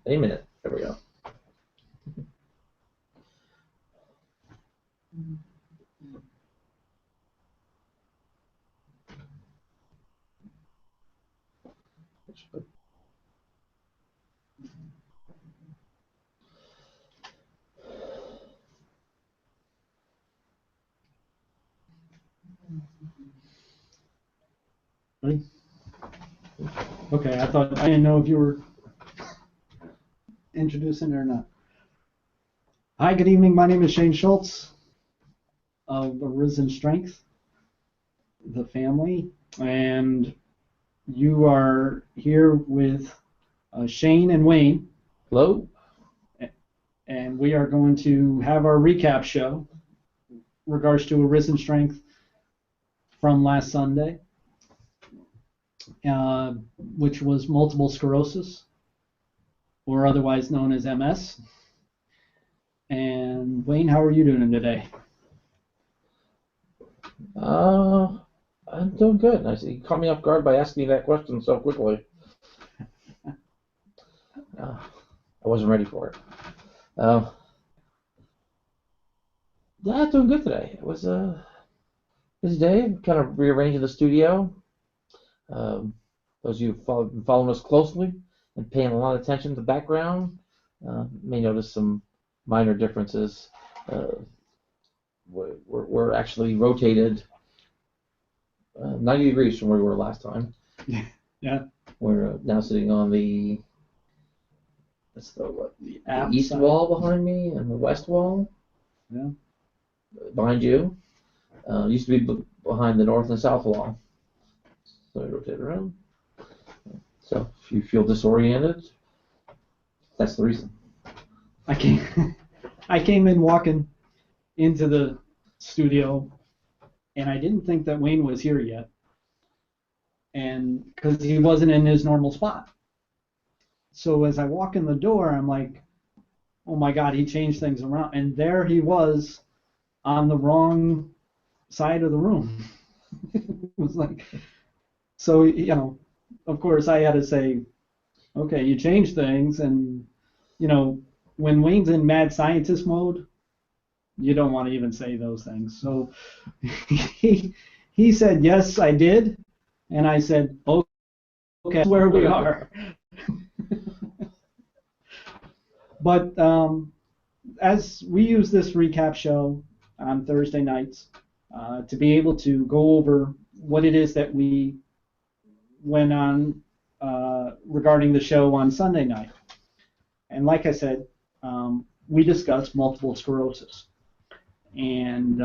Any minute. There we go. Ready? Okay, I didn't know if you were introducing or not. Hi, good evening. My name is Shane Schultz of Arisen Strength, the family, and you are here with Shane and Wayne. Hello. And we are going to have our recap show regards to Arisen Strength from last Sunday, which was multiple sclerosis, or otherwise known as MS. And Wayne, how are you doing today? I'm doing good. You caught me off guard by asking me that question so quickly. I wasn't ready for it. Yeah, doing good today. It was a busy day, kind of rearranging the studio. Those of you who've following us closely and paying a lot of attention to the background may notice some minor differences. We're actually rotated 90 degrees from where we were last time. Yeah. We're now sitting on the east side wall behind me and the west wall. Yeah. Behind you. Used to be behind the north and south wall. So I rotate around. So if you feel disoriented, that's the reason. I came in walking into the studio, and I didn't think that Wayne was here yet, and because he wasn't in his normal spot. So as I walk in the door, I'm like, oh my God, he changed things around, and there he was on the wrong side of the room. It was like, so, you know, of course I had to say, okay, you changed things, and, you know, when Wayne's in mad scientist mode, you don't want to even say those things. So he said, yes, I did, and I said, okay, that's where we are. But as we use this recap show on Thursday nights to be able to go over what it is that we went on regarding the show on Sunday night. And like I said, we discussed multiple sclerosis. And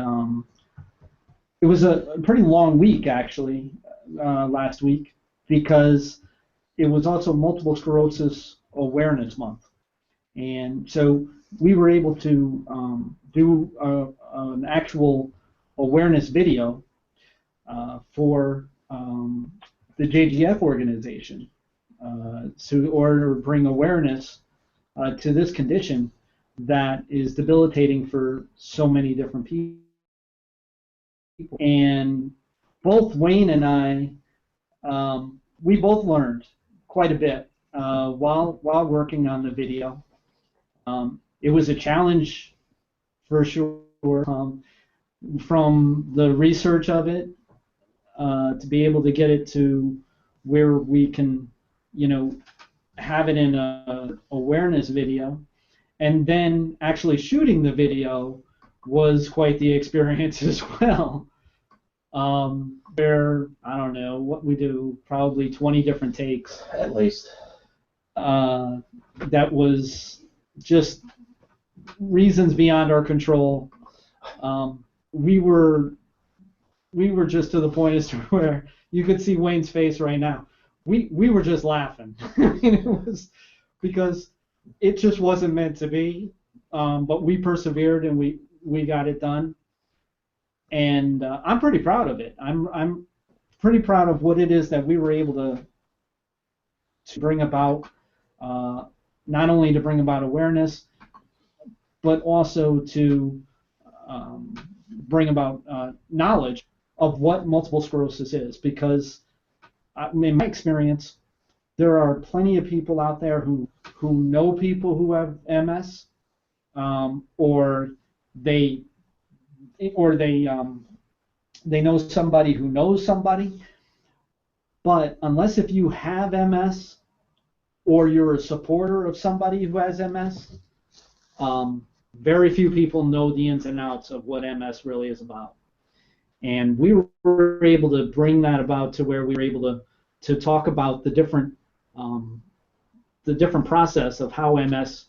it was a pretty long week, actually, last week, because it was also Multiple Sclerosis Awareness Month. And so we were able to do an actual awareness video for the JGF organization to bring awareness to this condition that is debilitating for so many different people. And both Wayne and I, we both learned quite a bit while working on the video. It was a challenge for sure from the research of it to be able to get it to where we can, you know, have it in a awareness video, and then actually shooting the video was quite the experience as well. Where, I don't know, what we do, probably 20 different takes. At least. That was just reasons beyond our control. We were just to the point as to where you could see Wayne's face right now. We were just laughing. It was because it just wasn't meant to be. But we persevered and we got it done. And I'm pretty proud of it. I'm pretty proud of what it is that we were able to bring about. Not only to bring about awareness, but also to bring about knowledge of what multiple sclerosis is. Because in my experience, there are plenty of people out there who who know people who have MS, or they they know somebody who knows somebody. But unless if you have MS or you're a supporter of somebody who has MS, very few people know the ins and outs of what MS really is about. And we were able to bring that about to where we were able to talk about the different process of how MS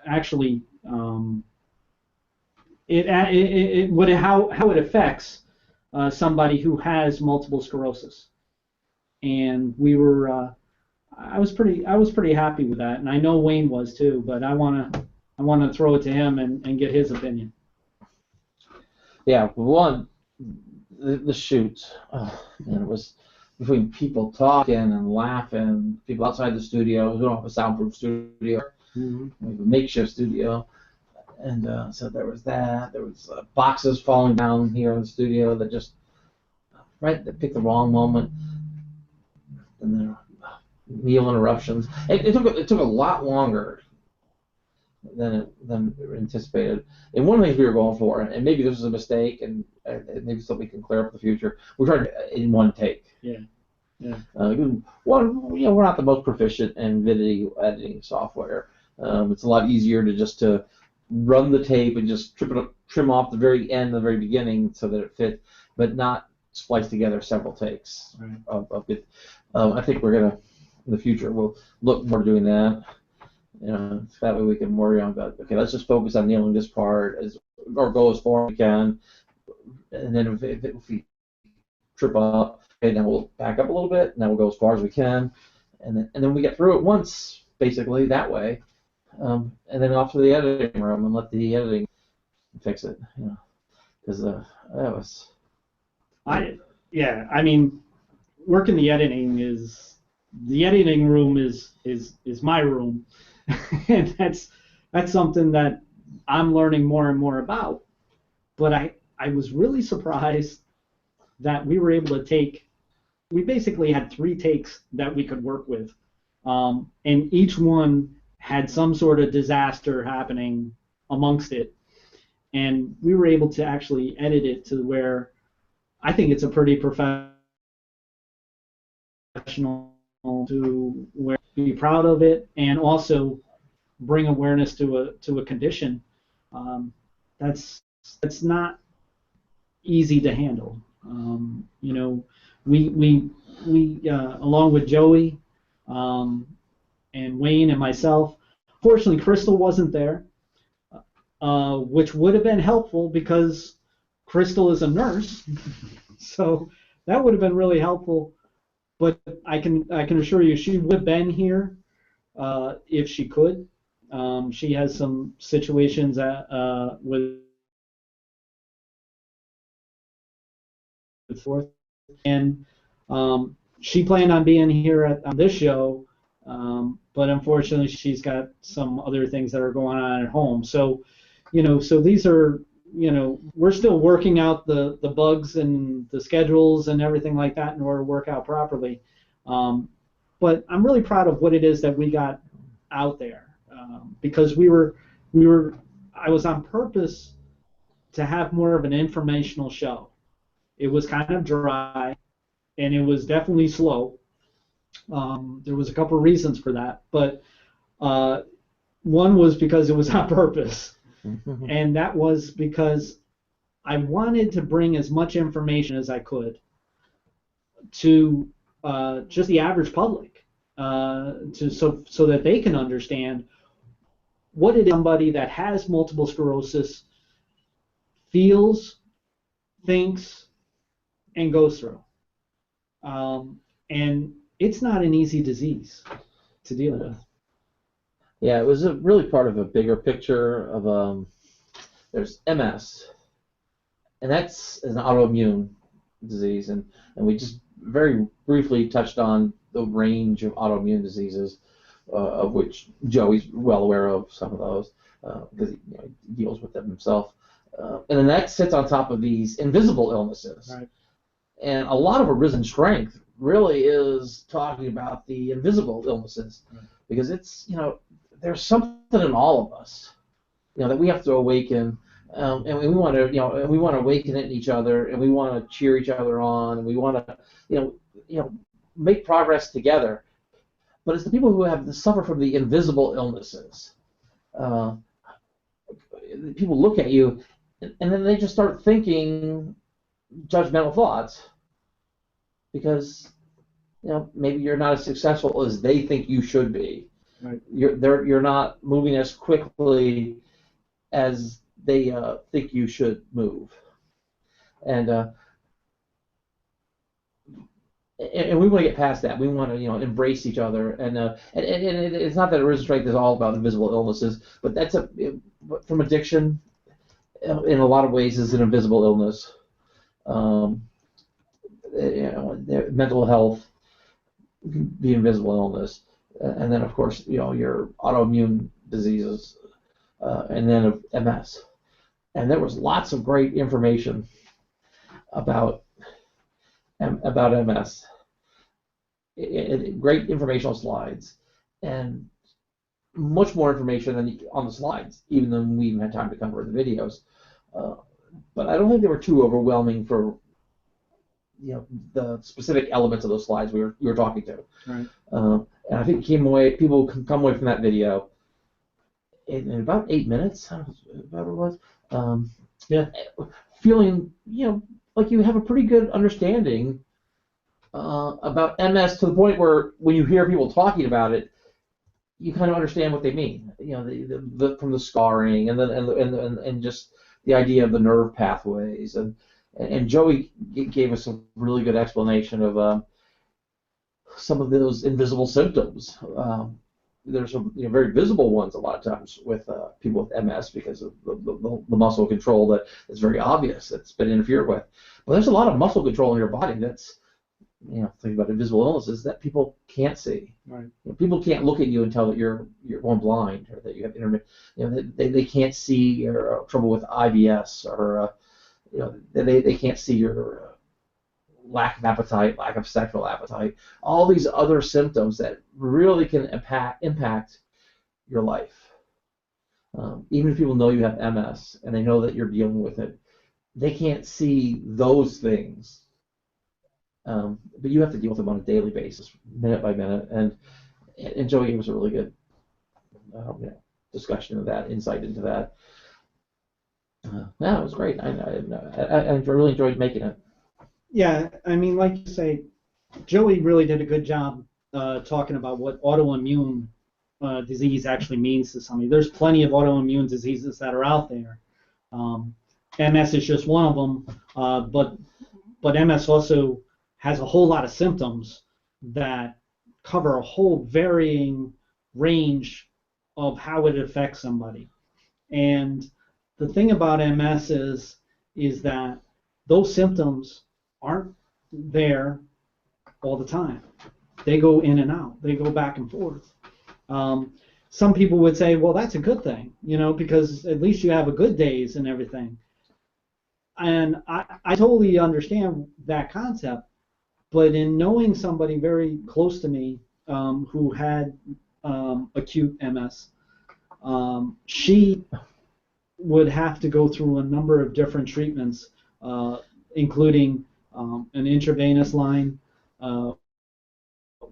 actually how it affects somebody who has multiple sclerosis. And we were I was pretty happy with that, and I know Wayne was too. But I wanna throw it to him and get his opinion. Yeah, one, the shoot, oh, man, it was between people talking and laughing, people outside the studio. We don't have a soundproof studio. Mm-hmm. We have a makeshift studio. And so there was that. There was boxes falling down here in the studio that just, right, they picked the wrong moment. And then meal interruptions. It took a lot longer than anticipated. And one of the things we were going for, and maybe this was a mistake, and maybe something we can clear up in the future, we tried in one take. Yeah. Yeah. We're not the most proficient in video editing software. It's a lot easier to run the tape and just trim off the very end, the very beginning, so that it fits, but not splice together several takes of it. I think we're gonna, in the future, we'll look more doing that. So that way we can worry on that. Okay, let's just focus on nailing this part or go as far as we can, and then if we trip up, okay, then we'll back up a little bit, and then we'll go as far as we can, and then we get through it once, basically that way, and then off to the editing room and let the editing fix it. Because that was. I mean, working the editing room is my room, and that's something that I'm learning more and more about. But I was really surprised that we were able to we basically had 3 takes that we could work with, and each one had some sort of disaster happening amongst it, and we were able to actually edit it to where I think it's a pretty professional, to where be proud of it and also bring awareness to a condition that's not easy to handle. We along with Joey and Wayne and myself. Fortunately, Crystal wasn't there, which would have been helpful because Crystal is a nurse, so that would have been really helpful. But I can assure you, she would have been here if she could. She has some situations with forth, and she planned on being here on this show, but unfortunately she's got some other things that are going on at home. So, so these are, we're still working out the bugs and the schedules and everything like that in order to work out properly. But I'm really proud of what it is that we got out there, because I was on purpose to have more of an informational show. It was kind of dry, and it was definitely slow. There was a couple of reasons for that, but one was because it was on purpose, and that was because I wanted to bring as much information as I could to just the average public, so that they can understand what it is somebody that has multiple sclerosis feels, thinks, and goes through. And it's not an easy disease to deal with. Yeah, it was really part of a bigger picture of there's MS, and that's an autoimmune disease, and we just very briefly touched on the range of autoimmune diseases, of which Joey's well aware of some of those, because he deals with them himself. And then that sits on top of these invisible illnesses. Right. And a lot of Arisen's strength really is talking about the invisible illnesses, because it's, there's something in all of us, that we have to awaken, and we want to, we want to awaken it in each other, and we want to cheer each other on, and we want to, make progress together. But it's the people who suffer from the invisible illnesses. Uh, People look at you, and then they just start thinking judgmental thoughts because maybe you're not as successful as they think you should be. Right. You're not moving as quickly as they think you should move, and we want to get past that. We want to embrace each other, and it's not that Arisen Strength is all about invisible illnesses, but from addiction in a lot of ways is an invisible illness. Mental health, the invisible illness, and then of course your autoimmune diseases, and then of MS. And there was lots of great information about MS. Great informational slides, and much more information than on the slides, even though we even had time to cover the videos. But I don't think they were too overwhelming for the specific elements of those slides we were talking to. Right. And I think people can come away from that video in about 8 minutes. I don't know what it was. Yeah. Feeling like you have a pretty good understanding about MS, to the point where when you hear people talking about it, you kind of understand what they mean. From the scarring and just the idea of the nerve pathways, and Joey gave us a really good explanation of some of those invisible symptoms. There's some very visible ones a lot of times with people with MS because of the muscle control that is very obvious, that's been interfered with. But there's a lot of muscle control in your body that's thinking about invisible illnesses that people can't see. Right. People can't look at you and tell that you're going blind, or that you have they can't see your trouble with IBS, or they can't see your lack of appetite, lack of sexual appetite, all these other symptoms that really can impact your life. Even if people know you have MS and they know that you're dealing with it, they can't see those things. But you have to deal with them on a daily basis, minute by minute, and Joey gave us a really good discussion of that, insight into that. Yeah, it was great. I really enjoyed making it. Yeah, I mean, like you say, Joey really did a good job talking about what autoimmune disease actually means to somebody. There's plenty of autoimmune diseases that are out there. MS is just one of them, but MS also has a whole lot of symptoms that cover a whole varying range of how it affects somebody. And the thing about MS is that those symptoms aren't there all the time. They go in and out. They go back and forth. Some people would say, well, that's a good thing, because at least you have a good days and everything. And I totally understand that concept. But in knowing somebody very close to me who had acute MS, she would have to go through a number of different treatments, including an intravenous line a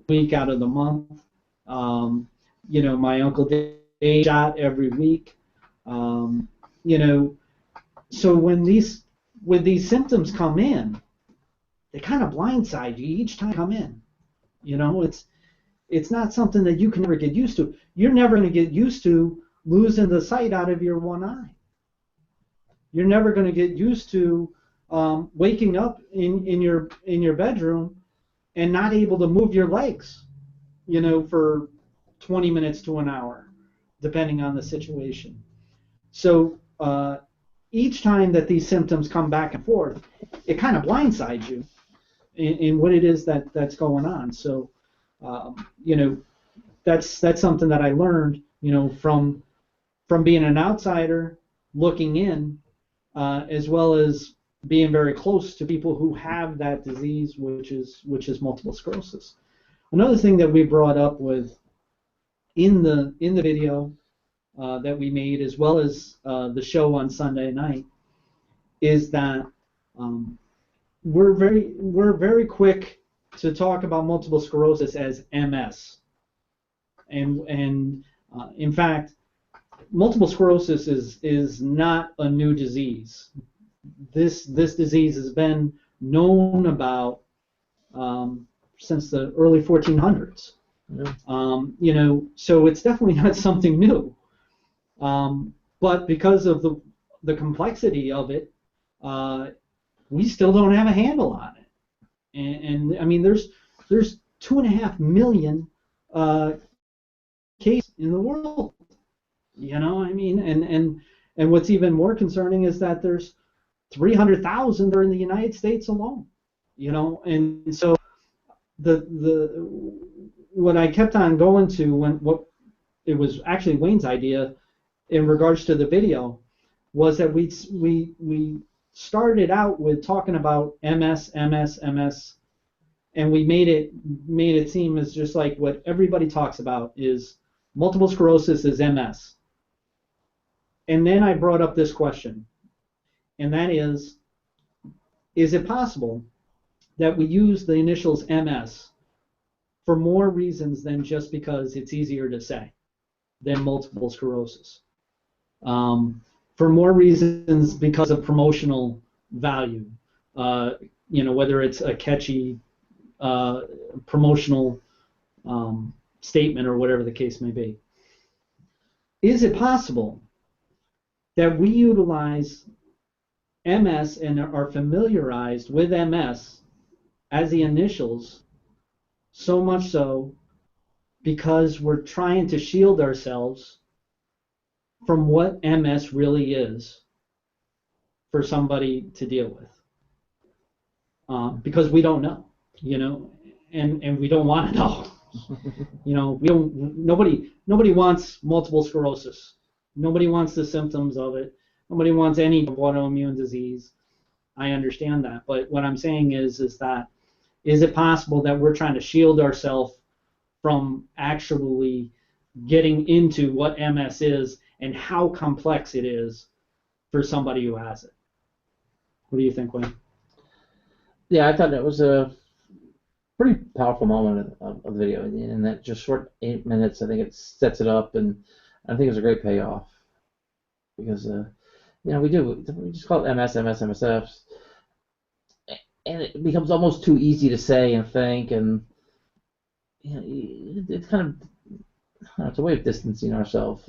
week out of the month. My Uncle Dave shot every week. So when these symptoms come in, they kind of blindside you each time they come in. It's not something that you can ever get used to. You're never going to get used to losing the sight out of your one eye. You're never going to get used to waking up in your bedroom and not able to move your legs, for 20 minutes to an hour, depending on the situation. So each time that these symptoms come back and forth, it kind of blindsides you in what it is that's going on. So, that's something that I learned, from being an outsider looking in, as well as being very close to people who have that disease, which is multiple sclerosis. Another thing that we brought up with in the video that we made, as well as the show on Sunday night, is that we're very quick to talk about multiple sclerosis as MS, and in fact, multiple sclerosis is not a new disease. This disease has been known about since the early 1400s. Yeah. So it's definitely not something new. But because of the complexity of it, we still don't have a handle on it. And I mean, there's 2.5 million cases in the world. I mean, and what's even more concerning is that there's 300,000 that are in the United States alone. And so what I kept on going to what it was actually Wayne's idea in regards to the video was that we started out with talking about MS, and we made it seem as just like what everybody talks about is multiple sclerosis is MS. And then I brought up this question, and that is it possible that we use the initials MS for more reasons than just because it's easier to say than multiple sclerosis? For more reasons because of promotional value, whether it's a catchy promotional statement or whatever the case may be. Is it possible that we utilize MS and are familiarized with MS as the initials so much so because we're trying to shield ourselves from what MS really is for somebody to deal with? Because we don't know, and we don't want to know. Nobody wants multiple sclerosis. Nobody wants the symptoms of it. Nobody wants any autoimmune disease. I understand that, but what I'm saying is that is it possible that we're trying to shield ourselves from actually getting into what MS is and how complex it is for somebody who has it? What do you think, Wayne? Yeah, I thought it was a pretty powerful moment of the video. In that just short 8 minutes, I think it sets it up, and I think it's a great payoff because we just call it MSFs, and it becomes almost too easy to say and think, and it's kind of it's a way of distancing ourselves,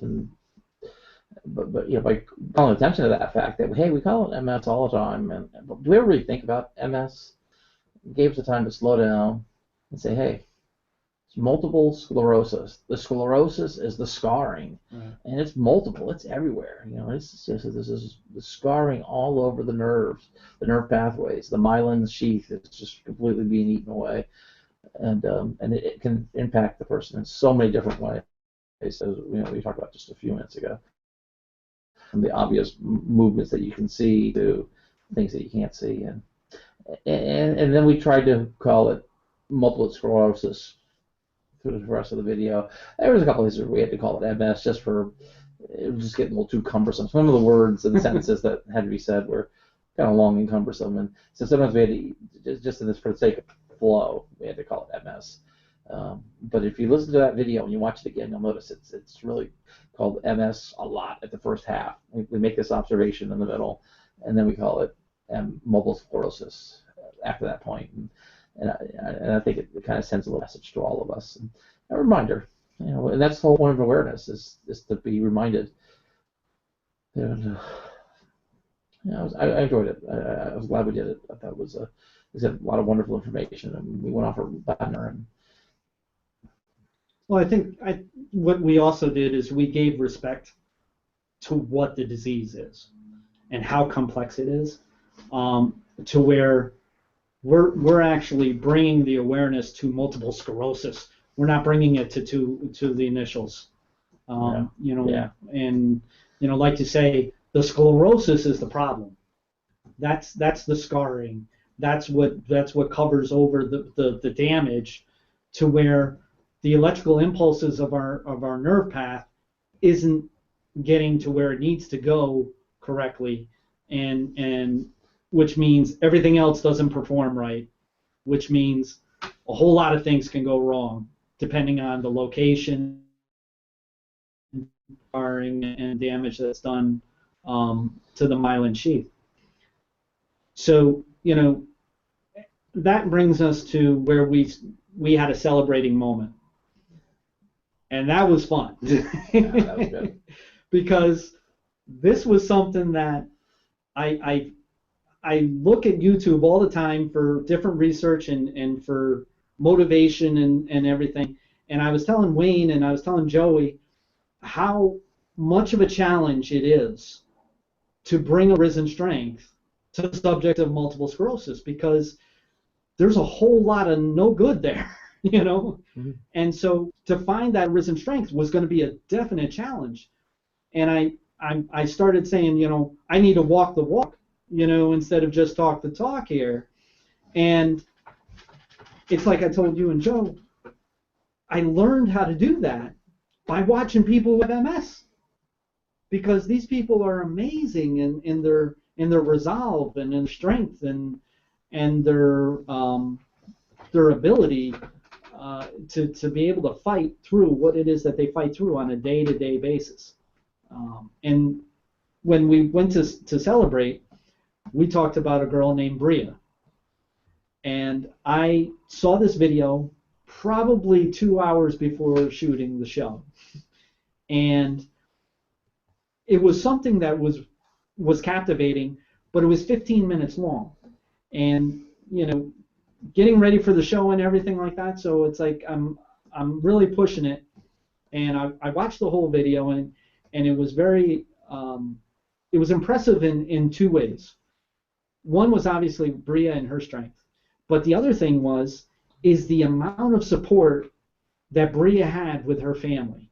but by calling attention to that fact that hey, we call it MS all the time, and do we ever really think about MS? It gave us the time to slow down and say, hey, it's multiple sclerosis. The sclerosis is the scarring, right. And it's multiple. It's everywhere. It's just this is the scarring all over the nerves, the nerve pathways, the myelin sheath is just completely being eaten away, and it can impact the person in so many different ways. As we talked about just a few minutes ago, from the obvious movements that you can see to things that you can't see, and then we tried to call it multiple sclerosis through the rest of the video. There was a couple of places where we had to call it MS just for it was just getting a little too cumbersome. Some of the words and the sentences that had to be said were kind of long and cumbersome, and so sometimes we had to just for the sake of flow, we had to call it MS. But if you listen to that video and you watch it again, you'll notice it's really called MS a lot at the first half. We make this observation in the middle, and then we call it multiple sclerosis after that point. And I think it kind of sends a little message to all of us. And a reminder, and that's the whole point of awareness is to be reminded. And, I enjoyed it. I was glad we did it. I thought it was a lot of wonderful information, and we went off a banner. And well, I think what we also did is we gave respect to what the disease is and how complex it is, to where we're actually bringing the awareness to multiple sclerosis. We're not bringing it to the initials. Yeah. And like to say, the sclerosis is the problem. That's the scarring. That's what covers over the damage to where the electrical impulses of our nerve path isn't getting to where it needs to go correctly, and which means everything else doesn't perform right, which means a whole lot of things can go wrong depending on the location and damage that's done to the myelin sheath. So, that brings us to where we had a celebrating moment, and that was fun. Yeah, that was good. Because this was something that I look at YouTube all the time for different research and for motivation and everything. And I was telling Wayne and I was telling Joey how much of a challenge it is to bring Arisen strength to the subject of multiple sclerosis, because there's a whole lot of no good there, Mm-hmm. And so to find that Arisen strength was going to be a definite challenge. And I started saying, I need to walk the walk, instead of just talk the talk here. And it's like I told you and Joe, I learned how to do that by watching people with MS, because these people are amazing in their resolve and in strength and their ability to be able to fight through what it is that they fight through on a day-to-day basis. And when we went to celebrate, we talked about a girl named Bria. And I saw this video probably 2 hours before shooting the show. And it was something that was captivating, but it was 15 minutes long. And, getting ready for the show and everything like that, so it's like I'm really pushing it. And I watched the whole video, and it was very it was impressive in two ways. One was obviously Bria and her strength, but the other thing is the amount of support that Bria had with her family.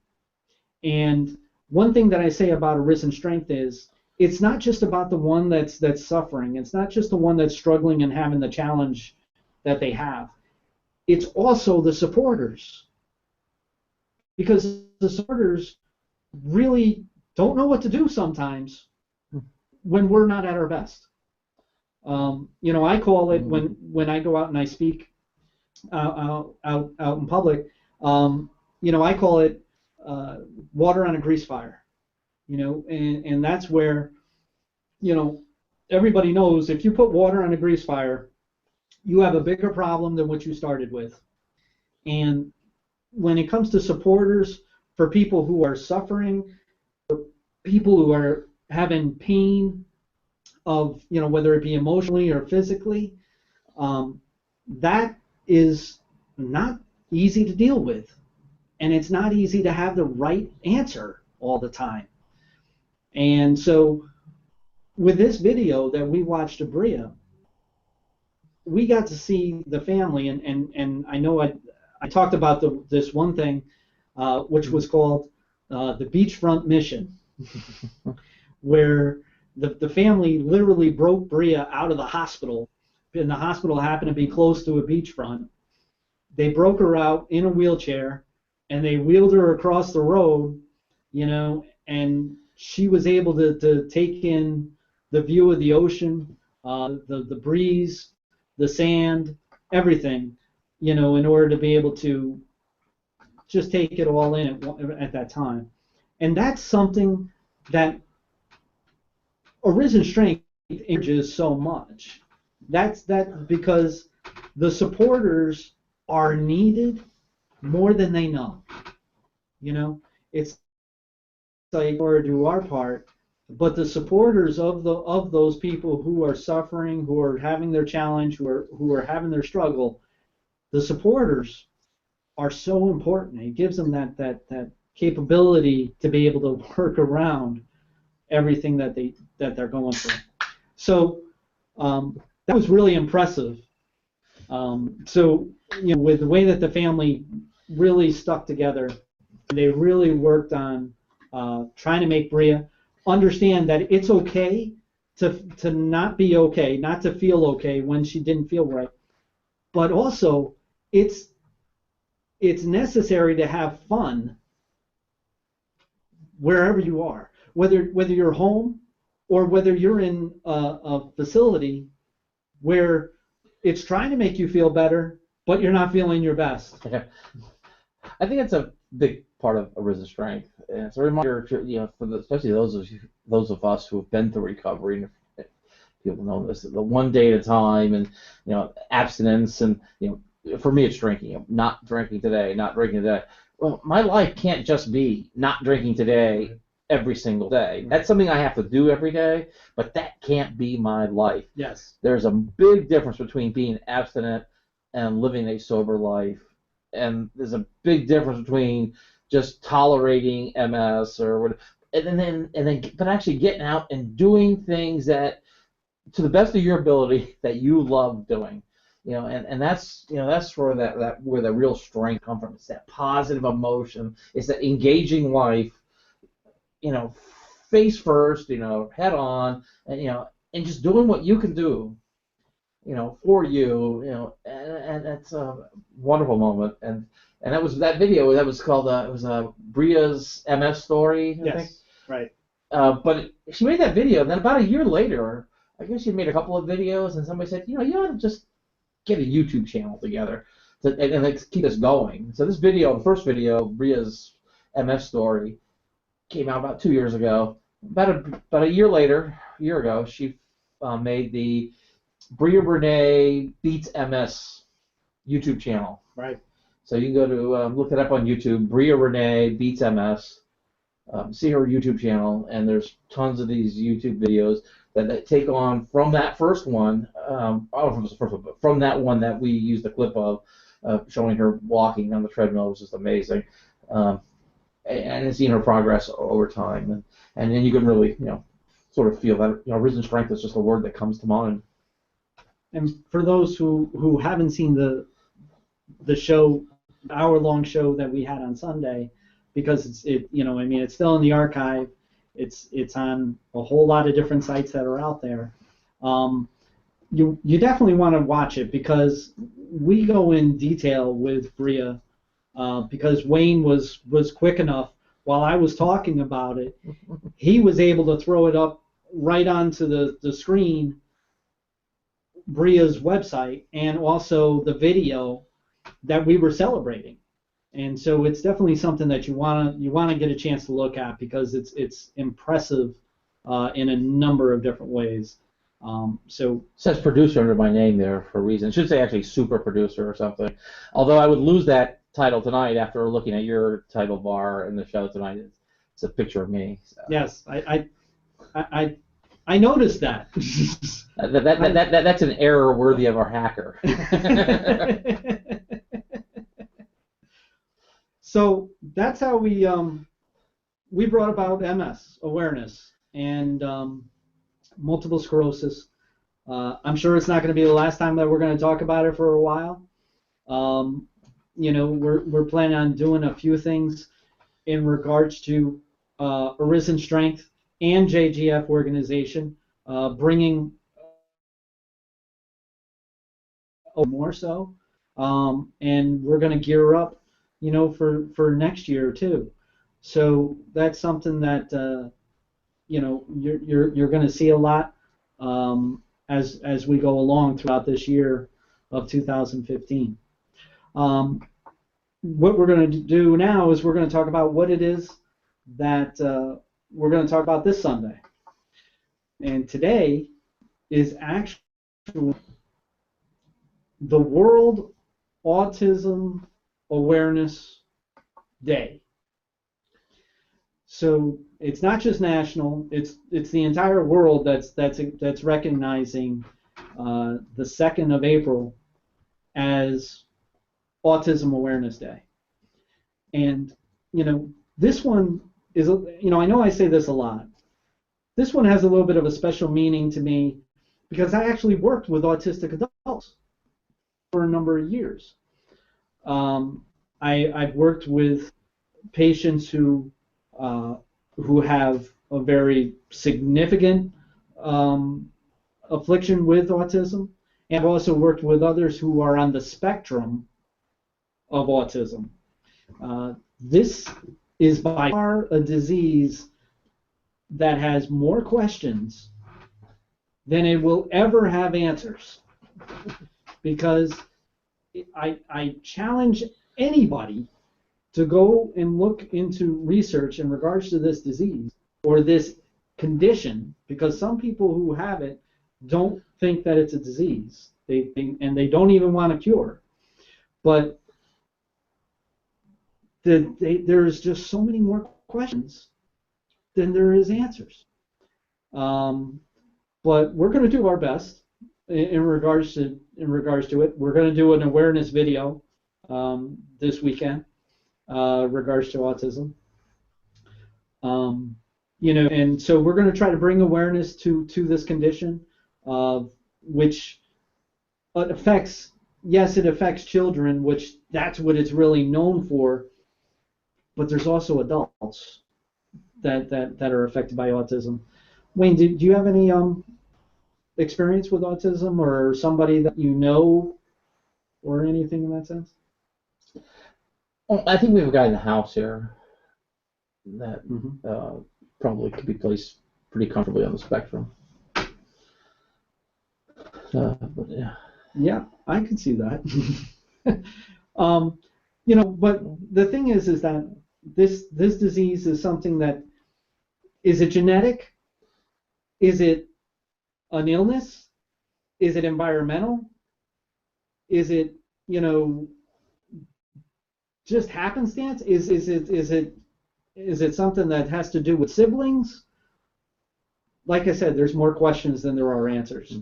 And one thing that I say about Arisen strength is it's not just about the one that's suffering. It's not just the one that's struggling and having the challenge that they have. It's also the supporters, because the supporters really don't know what to do sometimes when we're not at our best. I call it, when I go out and I speak out in public, I call it water on a grease fire. And that's where, everybody knows if you put water on a grease fire, you have a bigger problem than what you started with. And when it comes to supporters for people who are suffering, people who are having pain of, whether it be emotionally or physically, that is not easy to deal with. And it's not easy to have the right answer all the time. And so with this video that we watched of Bria, we got to see the family, and I know I talked about this one thing, which was called the beachfront mission, where the family literally broke Bria out of the hospital, and the hospital happened to be close to a beachfront. They broke her out in a wheelchair, and they wheeled her across the road, and she was able to take in the view of the ocean, the breeze, the sand, everything, in order to be able to just take it all in at that time. And that's something that Arisen Strength encourages so much. That's because the supporters are needed more than they know. It's like we're to do our part, but the supporters of those people who are suffering, who are having their challenge, who are having their struggle, the supporters are so important. It gives them that capability to be able to work around everything that they're going through. So that was really impressive. So with the way that the family really stuck together, they really worked on trying to make Bria understand that it's okay to not be okay, not to feel okay when she didn't feel right. But also, it's necessary to have fun wherever you are, whether you're home or whether you're in a facility where it's trying to make you feel better, but you're not feeling your best. Yeah. I think that's a big part of Arisen strength. And it's a reminder, especially those of us who have been through recovery. And people know this, the one day at a time, and abstinence, and for me it's drinking. Not drinking today, not drinking today. Well, my life can't just be not drinking today every single day. That's something I have to do every day, but that can't be my life. Yes. There's a big difference between being abstinent and living a sober life. And there's a big difference between just tolerating MS but actually getting out and doing things that, to the best of your ability, that you love doing. And that's where where the real strength comes from. It's that positive emotion. It's that engaging life, face first, head on, and just doing what you can do, for you, and that's a wonderful moment. And that video that was called it was Bria's MS story, I think. Right. But she made that video, and then about a year later, I guess she made a couple of videos, and somebody said, you ought to just get a YouTube channel together and let's keep this going. So this video, the first video, Bria's MS story, came out about 2 years ago. About a year ago, she made the Bria Renee Beats MS YouTube channel. Right. So you can go to look it up on YouTube, Bria Renee Beats MS. See her YouTube channel, and there's tons of these YouTube videos that take on from that first one. From that one that we used the clip of, showing her walking on the treadmill, was just amazing. And seeing her progress over time, and then you can really, sort of feel that, Arisen strength is just a word that comes to mind. And for those who haven't seen the show, hour-long show that we had on Sunday, because it's still in the archive. It's on a whole lot of different sites that are out there. You definitely want to watch it, because we go in detail with Bria, because Wayne was quick enough while I was talking about it. He was able to throw it up right onto the screen, Bria's website, and also the video that we were celebrating. And so it's definitely something that you want to get a chance to look at, because it's impressive in a number of different ways. So it says producer under my name there for a reason. It should say actually super producer or something. Although I would lose that title tonight after looking at your title bar in the show tonight. It's a picture of me. So. Yes, I noticed that. That's an error worthy of our hacker. So that's how we brought about MS awareness and multiple sclerosis. I'm sure it's not going to be the last time that we're going to talk about it for a while. We're planning on doing a few things in regards to Arisen Strength and JGF organization, bringing more so, and we're going to gear up, for next year too. So that's something that you're going to see a lot as we go along throughout this year of 2015. What we're going to do now is we're going to talk about what it is that we're going to talk about this Sunday. And today is actually the World Autism Awareness Day. So it's not just national; it's the entire world that's recognizing the 2nd of April as Autism Awareness Day. And this one is, I know I say this a lot. This one has a little bit of a special meaning to me, because I actually worked with autistic adults for a number of years. I've worked with patients who have a very significant affliction with autism, and I've also worked with others who are on the spectrum of autism. This is by far a disease that has more questions than it will ever have answers, because I challenge anybody to go and look into research in regards to this disease or this condition, because some people who have it don't think that it's a disease. They think, and they don't even want a cure. But there's just so many more questions than there is answers. But we're going to do our best in regards to it. We're going to do an awareness video this weekend regards to autism. And so we're going to try to bring awareness to this condition, which affects, yes, it affects children, which that's what it's really known for, but there's also adults that are affected by autism. Wayne, do you have any experience with autism, or somebody that you know, or anything in that sense? Well, I think we have a guy in the house here that probably could be placed pretty comfortably on the spectrum. But yeah. Yeah, I can see that. But the thing is that this disease is something that, is it genetic? Is it an illness? Is it environmental? Is it, just happenstance? Is it something that has to do with siblings? Like I said, there's more questions than there are answers.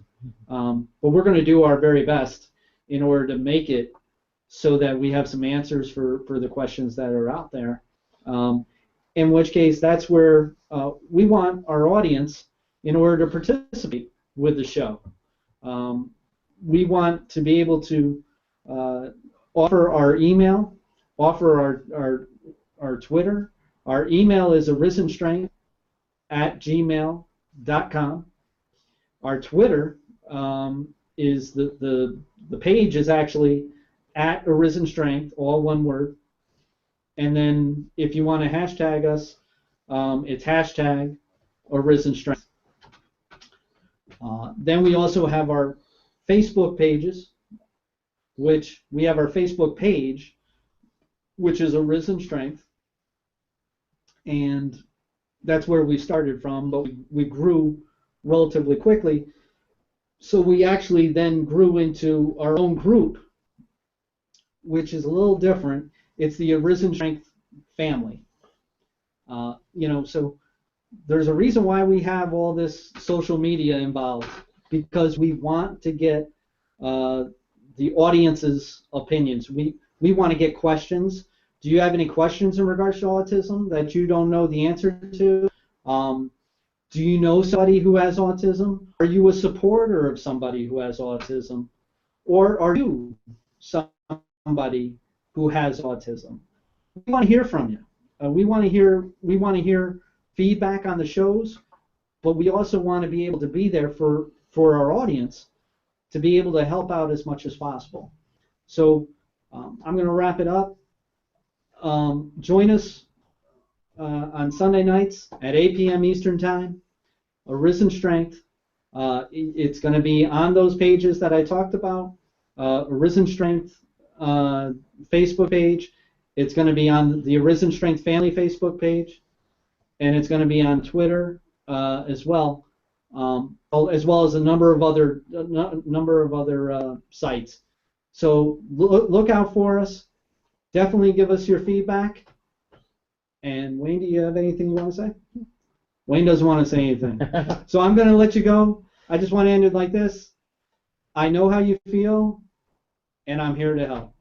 But we're going to do our very best in order to make it so that we have some answers for the questions that are out there. In which case, that's where we want our audience, in order to participate with the show. We want to be able to offer our email, offer our Twitter. Our email is arisenstrength@gmail.com. Our Twitter is the page is actually @arisenstrength, all one word. And then if you want to hashtag us, it's #arisenstrength. Then we also have our Facebook pages, which we have our Facebook page, which is Arisen Strength, and that's where we started from, but we grew relatively quickly, so we actually then grew into our own group, which is a little different. It's the Arisen Strength family. So there's a reason why we have all this social media involved, because we want to get the audience's opinions. We want to get questions. Do you have any questions in regards to autism that you don't know the answer to? Do you know somebody who has autism? Are you a supporter of somebody who has autism? Or are you somebody who has autism? We want to hear from you. We want to hear feedback on the shows, but we also want to be able to be there for our audience to be able to help out as much as possible. So I'm going to wrap it up. Join us on Sunday nights at 8 p.m. Eastern Time, Arisen Strength. It's going to be on those pages that I talked about, Arisen Strength Facebook page. It's going to be on the Arisen Strength Family Facebook page, and it's going to be on Twitter as well as a number of other sites. So look out for us. Definitely give us your feedback. And Wayne, do you have anything you want to say? Wayne doesn't want to say anything. So I'm going to let you go. I just want to end it like this. I know how you feel, and I'm here to help.